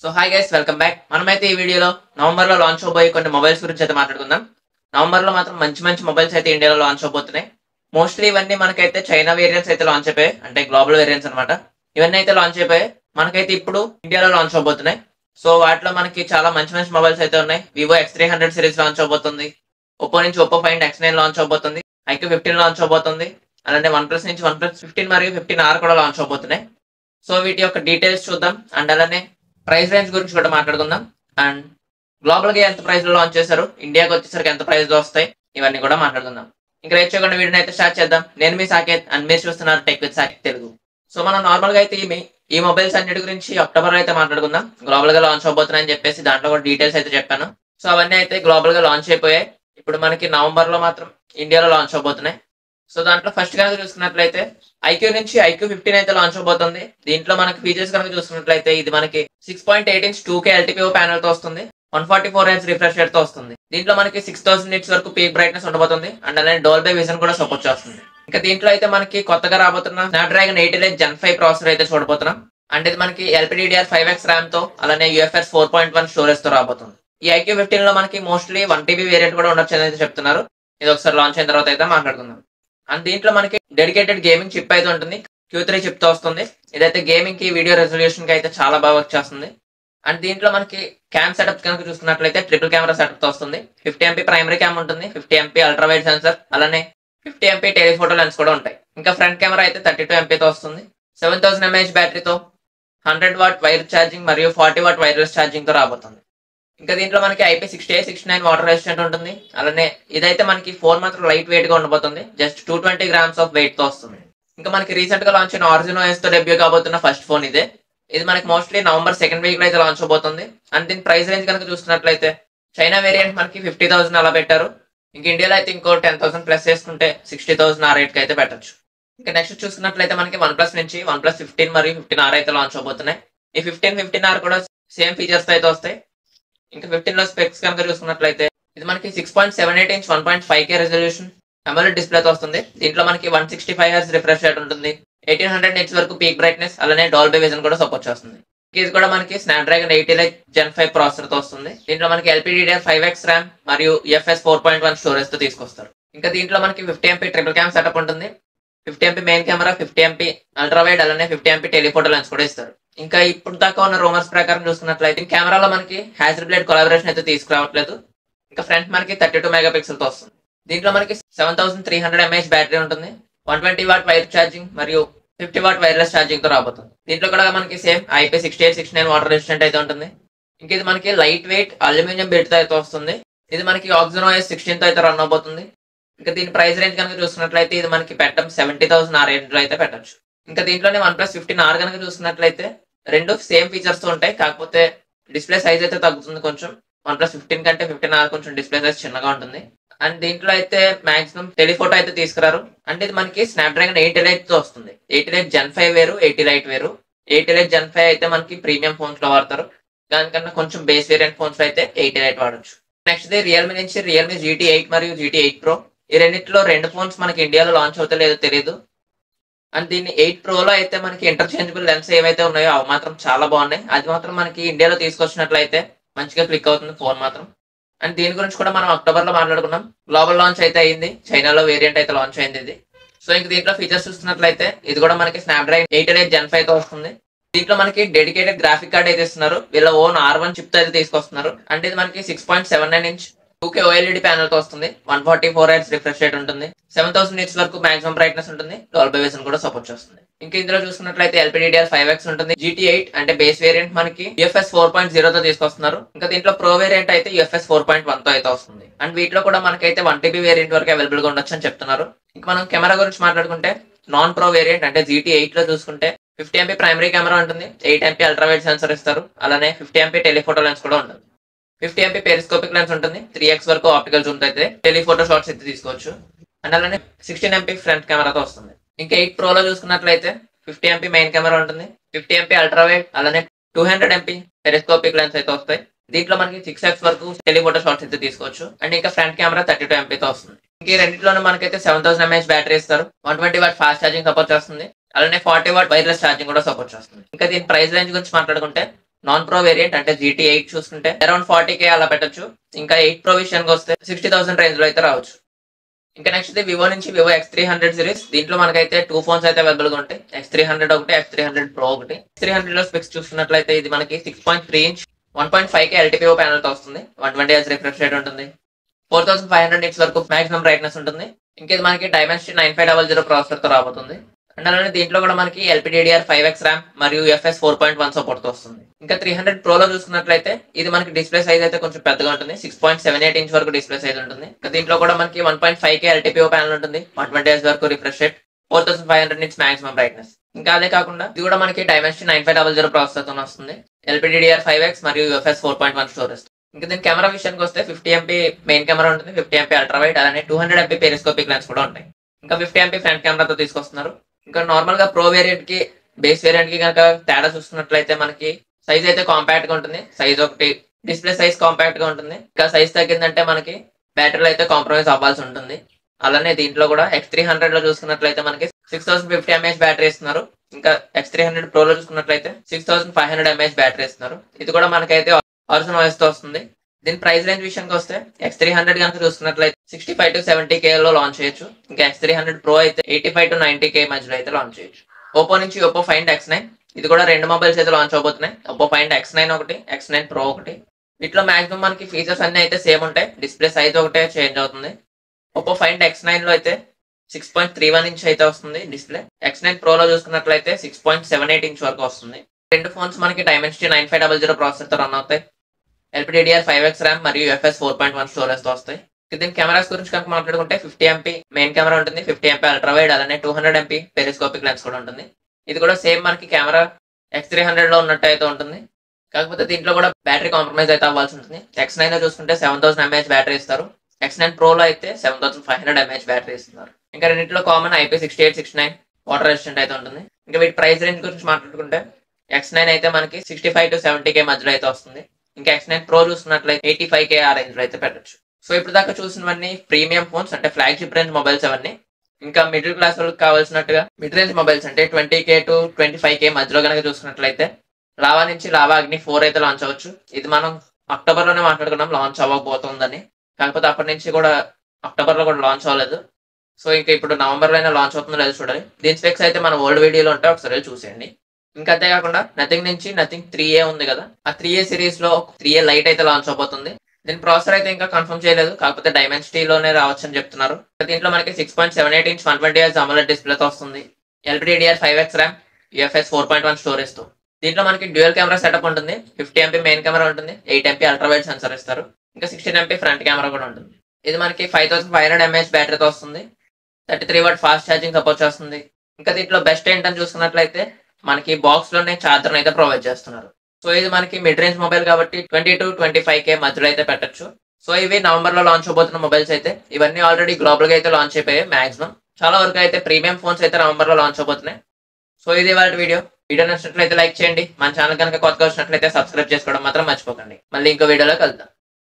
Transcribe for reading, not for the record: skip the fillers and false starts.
So hi guys, welcome back. మనమైతే ఈ వీడియోలో నవంబర్లో లాంచ్ అవబోయే కొన్ని మొబైల్స్ గురించి అయితే మాట్లాడుకుందాం. నవంబర్లో మాత్రం మంచి మంచి మొబైల్స్ అయితే ఇండియాలో లాంచ్ అవబోతున్నాయి. మోస్ట్లీ ఇవన్నీ మనకైతే చైనా వేరియంట్స్ అయితే లాంచ్ అయిపోయాయి, అంటే గ్లోబల్ వేరియంట్స్ అనమాట. ఇవన్నీ అయితే లాంచ్ అయిపోయాయి, మనకైతే ఇప్పుడు ఇండియాలో లాంచ్ అవబోతున్నాయి. సో వాటిలో మనకి చాలా మంచి మంచి మొబైల్స్ అయితే ఉన్నాయి. వివో X300 సిరీస్ లాంచ్ అవబోతుంది. ఒప్పో నుంచి ఒప్పో ఫైండ్ X9 లాంచ్ అవబోతుంది. ఐక్యూ 15 లాంచ్ అవబోతుంది. అలానే వన్ ప్లస్ నుంచి వన్ ప్లస్ 15 మరియు 15R కూడా లాంచ్ అవబోతున్నాయి. సో వీటి యొక్క డీటెయిల్స్ చూద్దాం, అండ్ అలానే ప్రైస్ రేంజ్ గురించి కూడా మాట్లాడుకుందాం. అండ్ గ్లోబల్ గా ఎంత ప్రైస్ లో లాంచ్ చేశారు, ఇండియాకి వచ్చేసరికి ఎంత ప్రైస్ లో వస్తాయి, ఇవన్నీ కూడా మాట్లాడుకుందాం. ఇంకా రేట్ చేయకుండా వీడియోని అయితే స్టార్ట్ చేద్దాం. నేను మీ సాకేత్, అండ్ మీరు చూస్తున్నారు tech with Saketh Telugu. So మనం నార్మల్ గా అయితే ఈ మొబైల్స్ అన్నిటి గురించి అక్టోబర్ లో అయితే మాట్లాడుకుందాం. గ్లోబల్ గా లాంచ్ అవబోతున్నాయని చెప్పేసి దాంట్లో కూడా డీటెయిల్స్ అయితే చెప్పాను. సో అవన్నీ అయితే గ్లోబల్ గా లాంచ్ అయిపోయాయి. ఇప్పుడు మనకి నవంబర్ లో మాత్రం ఇండియాలో లాంచ్ అవబోతున్నాయి. సో దాంట్లో ఫస్ట్ కనుక చూసుకున్నట్లయితే ఐక్యూ నుంచి ఐక్యూ 15 అయితే లాంచ్ అవబోతుంది. దీంట్లో మనకి ఫీచర్స్ కనుక చూసుకున్నట్లయితే ఇది మనకి 6.8 ఇంచ్ 2K LTPO ప్యానల్ తో వస్తుంది. 144 Hz రిఫ్రెష్ రేట్ తో వస్తుంది. దీంట్లో మనకి 6000 నిట్స్ వరకు పీక్ బ్రైట్నెస్ ఉండబోతుంది, అండ్ అలానే డాల్బీ విజన్ కూడా సపోర్ట్ చేస్తుంది. ఇంకా దీంట్లో అయితే మనకి కొత్తగా రాబోతున్న స్నాప్డ్రాగన్ 8 Gen 5 ప్రాసెసర్ అయితే చూడబోతున్నాం. అంటే ఇది మనకి LPDDR5X ర్యామ్ తో అలానే UFS 4.1 స్టోరేజ్ తో రాబోతుంది. ఈ ఐక్యూ 15 లో మనకి మోస్ట్లీ 1TB వేరియంట్ కూడా ఉండొచ్చు అని అయితే చెప్తున్నారు. ఇది ఒకసారి లాంచ్ అయిన తర్వాత అయితే మాట్లాడుకుందాం. అండ్ దీంట్లో మనకి డెడికేటెడ్ గేమింగ్ చిప్ అయితే ఉంటుంది. Q3 చిప్ తో వస్తుంది. ఇదైతే గేమింగ్ కి వీడియో రెజల్యూషన్ కి అయితే చాలా బాగా వర్క్ చేస్తుంది. అండ్ దీంట్లో మనకి క్యామ్ సెటప్ కనుక చూసుకున్నట్లయితే ట్రిపుల్ కెమెరా సెటప్ తో వస్తుంది. 50 MP ప్రైమరీ క్యామ్ ఉంటుంది, 50 MP అల్ట్రా వైడ్ సెన్సర్, అలానే 50 MP టెలిఫోటో లెన్స్ కూడా ఉంటాయి. ఇంకా ఫ్రంట్ కెమెరా అయితే 32 MP తో వస్తుంది. 7000 mAh బ్యాటరీతో 100 వాట్ వైర్ ఛార్జింగ్ మరియు 40 వాట్ వైర్లెస్ ఛార్జింగ్ తో రాబోతుంది. ఇంకా దీంట్లో మనకి IP68, 69 వాటర్ రెసిస్టెంట్ ఉంటుంది. అలానే ఇదైతే మనకి ఫోన్ మాత్రం లైట్ వెయిట్ గా ఉండబోతుంది. జస్ట్ 220 grams ఆఫ్ వెయిట్ తో వస్తుంది. ఇంకా మనకి రీసెంట్ గా లాంచ్ అయిన Origin OS తో డెబ్యూ కాబోతున్న ఫస్ట్ ఫోన్ ఇదే. ఇది మనకి మోస్ట్లీ నవంబర్ సెకండ్ వీక్ లో అయితే లాంచ్ అవబోతుంది. అండ్ దీని ప్రైస్ రేంజ్ కనుక చూసుకున్నట్లయితే చైనా వేరియంట్ మనకి 50,000 అలా పెట్టారు. ఇంకా ఇండియాలో అయితే ఇంకో 10,000 ప్లస్ చేసుకుంటే 60,000 ఆ రేట్ కి అయితే పెట్టచ్చు. ఇంకా నెక్స్ట్ చూసుకున్నట్లయితే మనకి వన్ ప్లస్ నుంచి వన్ ప్లస్ 15 మరియు 15R అయితే లాంచ్ అవబోతున్నాయి. ఈ 15R కూడా సేమ్ ఫీచర్స్ తో అయితే వస్తాయి. ఇంకా 15 లో స్పెక్స్ కనుక చూసుకున్నట్లయితే ఇది మనకి 6.78 inch 1.5K resolution AMOLED display తో వస్తుంది. దీంట్లో మనకి 165 Hz రిఫ్రెష్ రేట్ ఉంటుంది. 1800 నిట్స్ వరకు పీక్ బ్రైట్నెస్, అలానే డాల్బీ విజన్ కూడా సపోర్ట్ చేస్తుంది. ఇది కూడా మనకి స్నాప్డ్రాగన్ 8 Gen 5 ప్రాసెసర్ తో వస్తుంది. దీంట్లో మనకి LPDDR5X ర్యామ్ మరియు UFS 4.1 స్టోరేజ్ తో తీసుకొస్తారు. ఇంకా దీంట్లో మనకి 50 MP ట్రిపుల్ క్యామ్ సెటప్ ఉంటుంది. 50 MP main camera, 50 MP ultra wide, అలానే 50 MP టెలిఫోటో లెన్స్ కూడా ఇస్తారు. ఇంకా ఇప్పుడు దాకా ఉన్న రూమర్స్ ప్రకారం చూసుకున్నట్లయితే కెమెరాలో మనకి హ్యాస్బ్లేడ్ కొలాబరేషన్ అయితే తీసుకురావట్లేదు. ఇంకా ఫ్రంట్ మనకి 32 మెగాపిక్సెల్ తో వస్తుంది. దీంట్లో మనకి 7300 mAh బ్యాటరీ ఉంటుంది. 120 వాట్ వైర్ ఛార్జింగ్ మరియు 50 వాట్ వైర్లెస్ ఛార్జింగ్ తో రాబోతుంది. దీంట్లో కూడా మనకి సేమ్ IP68, 69 వాటర్ రెసిస్టెంట్ అయితే ఉంటుంది. ఇంకా ఇది మనకి లైట్ వెయిట్ అల్యూమినియం బిల్డ్ తో అయితే వస్తుంది. ఇది మనకి Origin OS 16 తో అయితే రన్ అవబోతుంది. ఇంకా దీని ప్రైస్ రేంజ్ కనుక చూసుకున్నట్లయితే ఇది మనకి పెట్టడం 70,000 ఆ రేంజ్ లో అయితే పెట్టచ్చు. ఇంకా దీంట్లోనే వన్ ప్లస్ 15R కనుక చూసుకున్నట్లయితే రెండు సేమ్ ఫీచర్స్ తో ఉంటాయి, కాకపోతే డిస్ప్లే సైజ్ అయితే తగ్గుతుంది కొంచెం. వన్ ప్లస్ 15 కంటే 15R కొంచెం డిస్ప్లే సైజ్ చిన్నగా ఉంటుంది. అండ్ దీంట్లో అయితే మాక్సిమం టెలిఫోటో అయితే తీసుకురారు. అంటే ఇది మనకి స్నాప్డ్రాగన్ 8 Lite తో వస్తుంది. 8 Gen 5 వేరు, 8 Lite వేరు. 8 Gen 5 అయితే మనకి ప్రీమియం ఫోన్స్ లో వాడతారు. దానికన్నా కొంచెం బేస్ వేరియంట్ ఫోన్స్ లో అయితే 8 Lite వాడచ్చు. నెక్స్ట్ రియల్మీ నుంచి రియల్మీ GT8 మరియు GT8 Pro. ఈ రెండిట్లో రెండు ఫోన్స్ మనకి ఇండియాలో లాంచ్ అవుతా లేదో తెలియదు. అండ్ దీన్ని 8 Pro లో అయితే మనకి ఇంటర్చేంజబుల్ లెన్స్ ఏవైతే ఉన్నాయో అవి మాత్రం చాలా బాగున్నాయి. అది మాత్రం మనకి ఇండియాలో తీసుకొచ్చినట్లయితే మంచిగా క్లిక్ అవుతుంది ఫోన్ మాత్రం. అండ్ దీని గురించి కూడా మనం అక్టోబర్ లో మాట్లాడుకున్నాం. గ్లోబల్ లాంచ్ అయితే అయింది, చైనాలో వేరియంట్ అయితే లాంచ్ అయింది ఇది. సో ఇంక దీంట్లో ఫీచర్స్ చూస్తున్నట్లయితే ఇది కూడా మనకి స్నాప్డ్రాగన్ 8 Gen 5 తో వస్తుంది. దీంట్లో మనకి డెడికేటెడ్ గ్రాఫిక్ కార్డ్ అయితే ఇస్తున్నారు. వీళ్ళ ఓన్ R1 చిప్ తో అయితే తీసుకొస్తున్నారు. అంటే ఇది మనకి 6.79 ఇంచ్ 2K OLED ప్యానల్ తో వస్తుంది. 144 Hz రిఫ్రెష్ రేట్ ఉంటుంది. 7000 నిట్స్ వరకు మాక్సిమం బ్రైట్నెస్ ఉంటుంది. డాల్బీ విజన్ కూడా సపోర్ట్ చేస్తుంది. ఇంకా ఇందులో చూసుకున్నట్లయితే LPDDR5X ఉంటుంది. GT8 అంటే బేస్ వేరియంట్ మనకి UFS 4.0 తో తీసుకొస్తున్నారు. ఇంకా దీంట్లో ప్రో వేరియంట్ అయితే UFS 4.1 తో అయితే వస్తుంది. అండ్ వీటిలో కూడా మనకైతే 1TB వేరియంట్ వరకు అవైలబుల్ గా ఉండొచ్చు అని చెప్తున్నారు. ఇంకా మనం కెమెరా గురించి మాట్లాడుకుంటే నాన్ ప్రో వేరియంట్ అంటే GT8 లో చూసుకుంటే 50 MP ప్రైమరీ కెమెరా ఉంటుంది. 8 MP అల్ట్రా వైడ్ సెన్సర్ ఇస్తారు. అలానే 50 MP టెలిఫోటో లెన్స్ కూడా ఉంటుంది. 50 MP పెరిస్కోపిక్ లెన్స్ ఉంటుంది. 3x వరకు ఆప్టికల్ జూమ్ అయితే టెలిఫోటో షాట్స్ అయితే తీసుకోవచ్చు. అండ్ అలానే 16 MP ఫ్రంట్ కెమెరాతో వస్తుంది. ఇంకా 8 Pro లో చూసుకున్నట్లయితే 50 MP మెయిన్ కెమెరా ఉంటుంది. 50 MP అల్ట్రా వైడ్, అలానే 200 MP పెరిస్కోపిక్ లెన్స్ అయితే వస్తాయి. దీంట్లో మనకి 6x వరకు టెలిఫోటో షాట్స్ అయితే తీసుకోవచ్చు. అండ్ ఇంకా ఫ్రంట్ కెమెరా 32 MP తో వస్తుంది. ఇంకా ఈ రెండింటిలోనే మనకైతే 7000 mAh బ్యాటరీ ఇస్తారు. 120 వాట్ ఫాస్ట్ ఛార్జింగ్ సపోర్ట్ చేస్తుంది. అలానే 40 వాట్ వైర్లెస్ ఛార్జింగ్ కూడా సపోర్ట్ చేస్తుంది. ఇంకా దీని ప్రైస్ రేంజ్ గురించి మాట్లాడుకుంటే నాన్ ప్రో వేరియంట్ అంటే GT8 చూసుకుంటే అరౌండ్ 40K అలా పెట్టొచ్చు. ఇంకా 8 ప్రో విషయానికి వస్తే 60,000 రేంజ్ లో అయితే రావచ్చు. ఇంకా నెక్స్ట్ వివో నుంచి వివో X300 సిరీస్. దీంట్లో మనకైతే 2 ఫోన్స్ అయితే అవైలబుల్ గా ఉంటాయి. X300 ఒకటి, X300 Pro ఒకటి. X300 లో స్పెక్స్ చూసుకున్నట్లయితే ఇది మనకి 6.3 ఇంచ్ 1.5K LTPO ప్యానల్ తో వస్తుంది. 120 Hz రిఫ్రెష్ రేట్ ఉంటుంది. 4500 నిట్స్ వరకు మాక్సిమం బ్రైట్నెస్ ఉంటుంది. ఇంకా ఇది మనకి Dimensity 9500 ప్రాసెసర్ తో రాబోతుంది. అండ్ అలానే దీంట్లో కూడా మనకి LPDDR5X ర్యామ్ మరియు UFS 4.1 సపోర్ట్ తో వస్తుంది. ఇంకా 300 Pro లో చూసుకున్నట్లయితే ఇది మనకి డిస్ప్లే సైజ్ అయితే కొంచెం పెద్దగా ఉంటుంది. 6.78 ఇంచ్ వరకు డిస్ప్లే సైజ్ ఉంటుంది. ఇంకా దీంట్లో కూడా మనకి 1.5K LTPO ప్యానల్ ఉంటుంది. 120 Hz వరకు refresh rate, 4500 nits maximum brightness. ఇంకా అదే కాకుండా ఇది కూడా మనకి Dimensity 9500 ప్రాసెసర్ తో వస్తుంది. LPDDR5X మరియు UFS 4.1 స్టోరేజ్. ఇంకా దీని కెమెరా విషయానికి వస్తే 50MP మెయిన్ కెమెరా ఉంటుంది. 50MP అల్ట్రా వైడ్, అలానే 200MP పెరిస్కోపిక్ లెన్స్ కూడా ఉంటాయి. ఇంకా 50MP ఫ్రంట్ కెమెరాతో తీసుకొస్తున్నారు. ఇంకా నార్మల్ గా ప్రో వేరియంట్ కి బేస్ వేరియంట్ కి కనుక తేడా చూసుకున్నట్లయితే మనకి సైజ్ అయితే కాంపాక్ట్ గా ఉంటుంది. సైజ్ ఒకటి, డిస్ప్లే సైజ్ కాంపాక్ట్ గా ఉంటుంది. ఇంకా సైజ్ తగ్గిందంటే మనకి బ్యాటరీలో అయితే కాంప్రమైజ్ అవ్వాల్సి ఉంటుంది. అలానే దీంట్లో కూడా X300 లో చూసుకున్నట్లయితే మనకి 6050 mAh బ్యాటరీ ఇస్తున్నారు. ఇంకా X300 Pro లో చూసుకున్నట్లయితే 6500 mAh బ్యాటరీ ఇస్తున్నారు. ఇది కూడా మనకైతే ఆరిజినల్ వాయిస్ తో వస్తుంది. దీని ప్రైస్ రేంజ్ విషయానికి వస్తే X300 కనుక చూసుకున్నట్లయితే 65 to 70K లో లాంచ్ చేయొచ్చు. ఇంకా X300 Pro అయితే 85 to 90K మధ్యలో అయితే లాంచ్ చేయొచ్చు. ఓపో నుంచి ఓపో ఫైండ్ X9. ఇది కూడా 2 మొబైల్స్ అయితే లాంచ్ అవబోతున్నాయి. ఓపో ఫైండ్ X9 ఒకటి, X9 Pro ఒకటి. వీటిలో మాక్సిమం మనకి ఫీచర్స్ అన్ని అయితే సేమ్ ఉంటాయి. డిస్ప్లే సైజ్ ఒకటే చేంజ్ అవుతుంది. ఓపో ఫైండ్ X9 లో అయితే 6.31 ఇంచ్ అయితే వస్తుంది డిస్ప్లే. X9 Pro లో చూసుకున్నట్లయితే 6.78 ఇంచ్ వరకు వస్తుంది. రెండు ఫోన్స్ మనకి Dimensity 9500 ప్రాసెసర్ తో రన్ అవుతాయి. LPDDR5X ర్యామ్ మరియు UFS 4.1 స్టోరేజ్ తో వస్తాయి. దీని కెమెరాస్ గురించి కనుక మాట్లాడుకుంటే 50MP మెయిన్ కెమెరా ఉంటుంది. 50MP అల్ట్రా వైడ్, అలానే 200MP పెరిస్కోపిక్ లెన్స్ కూడా ఉంటుంది. ఇది కూడా సేమ్ మనకి కెమెరా X300 లో ఉన్నట్టు అయితే ఉంటుంది. కాకపోతే దీంట్లో కూడా బ్యాటరీ కాంప్రమైజ్ అయితే అవ్వాల్సి ఉంటుంది. X9 లో చూసుకుంటే 7000 mAh బ్యాటరీ ఇస్తారు. X9 Pro లో అయితే 7500 mAh బ్యాటరీ ఇస్తున్నారు. ఇంకా రెండింటిలో కామన్ IP68, 69 వాటర్ రెసిస్టెంట్ అయితే ఉంటుంది. ఇంకా వీటి ప్రైస్ రేంజ్ గురించి మాట్లాడుకుంటే X9 అయితే మనకి 65 to 70K మధ్యలో అయితే వస్తుంది. ఇంకా X9 Pro చూసుకున్నట్లయితే 85K ఆ రేంజ్ లో అయితే పెట్టచ్చు. సో ఇప్పుడు దాకా చూసినవన్నీ ప్రీమియం ఫోన్స్ అంటే ఫ్లాగ్షిప్ రేంజ్ మొబైల్స్ అవన్నీ. ఇంకా మిడిల్ క్లాస్ వాళ్ళకి కావాల్సినట్టుగా మిడ్ రేంజ్ మొబైల్స్ అంటే 20K to 25K మధ్యలో కనుక చూసుకున్నట్లయితే లావా నుంచి లావా అగ్ని 4 అయితే లాంచ్ అవ్వచ్చు. ఇది మనం అక్టోబర్ లోనే మాట్లాడుకున్నాం లాంచ్ అవ్వకపోతుందని. కాకపోతే అప్పటి నుంచి కూడా అక్టోబర్ లో కూడా లాంచ్ అవ్వలేదు. సో ఇంకా ఇప్పుడు నవంబర్ లో అయినా లాంచ్ అవుతుందో లేదో చూడాలి. దీని స్పెక్స్ అయితే మన ఓల్డ్ వీడియోలో ఉంటే ఒకసారి చూసేయండి. ఇంకా అంతేకాకుండా నథింగ్ నుంచి నథింగ్ 3A ఉంది కదా, ఆ 3A సిరీస్ లో 3A లైట్ అయితే లాంచ్ అవబోతుంది. దీని ప్రాసెసర్ అయితే ఇంకా కన్ఫర్మ్ చేయలేదు. కాకపోతే Dimensity లోనే రావచ్చు అని చెప్తున్నారు. దీంట్లో మనకి 6.78 ఇంచ్ 120 Hz AMOLED డిస్ప్లే తో వస్తుంది. LPDDR5X ర్యామ్, UFS 4.1 స్టోరేజ్ తో. దీంట్లో మనకి డ్యూయల్ కెమెరా సెటప్ ఉంటుంది. 50MP మెయిన్ కెమెరా ఉంటుంది. 8MP అల్ట్రా వైడ్ సెన్సార్ ఇస్తారు. ఇంకా 16MP ఫ్రంట్ కెమెరా కూడా ఉంటుంది. ఇది మనకి 5500 mAh బ్యాటరీతో వస్తుంది. 33W ఫాస్ట్ ఛార్జింగ్ సపోర్ట్ చేస్తుంది. ఇంకా దీంట్లో బెస్ట్ ఏంటని చూసుకున్నట్లయితే మనకి బాక్స్ లోనే చార్జర్ అయితే ప్రొవైడ్ చేస్తున్నారు. సో ఇది మనకి మిడ్ రేంజ్ మొబైల్ కాబట్టి 20 to 25K మధ్యలో అయితే పెట్టచ్చు. సో ఇవి నవంబర్ లో లాంచ్ అవబోతున్న మొబైల్స్ అయితే. ఇవన్నీ ఆల్రెడీ గ్లోబల్ గా అయితే లాంచ్ అయిపోయాయి మాక్సిమం. చాలా వరకు అయితే ప్రీమియం ఫోన్స్ అయితే నవంబర్ లో లాంచ్ అవబోతున్నాయి. సో ఇది వాళ్ళ వీడియో నచ్చినట్లయితే లైక్ చేయండి. మన ఛానల్ కనుక కొత్తగా వచ్చినట్లయితే సబ్స్క్రైబ్ చేసుకోవడం మాత్రం మర్చిపోకండి. మళ్ళీ ఇంకో వీడియోలో కలుద్దాం.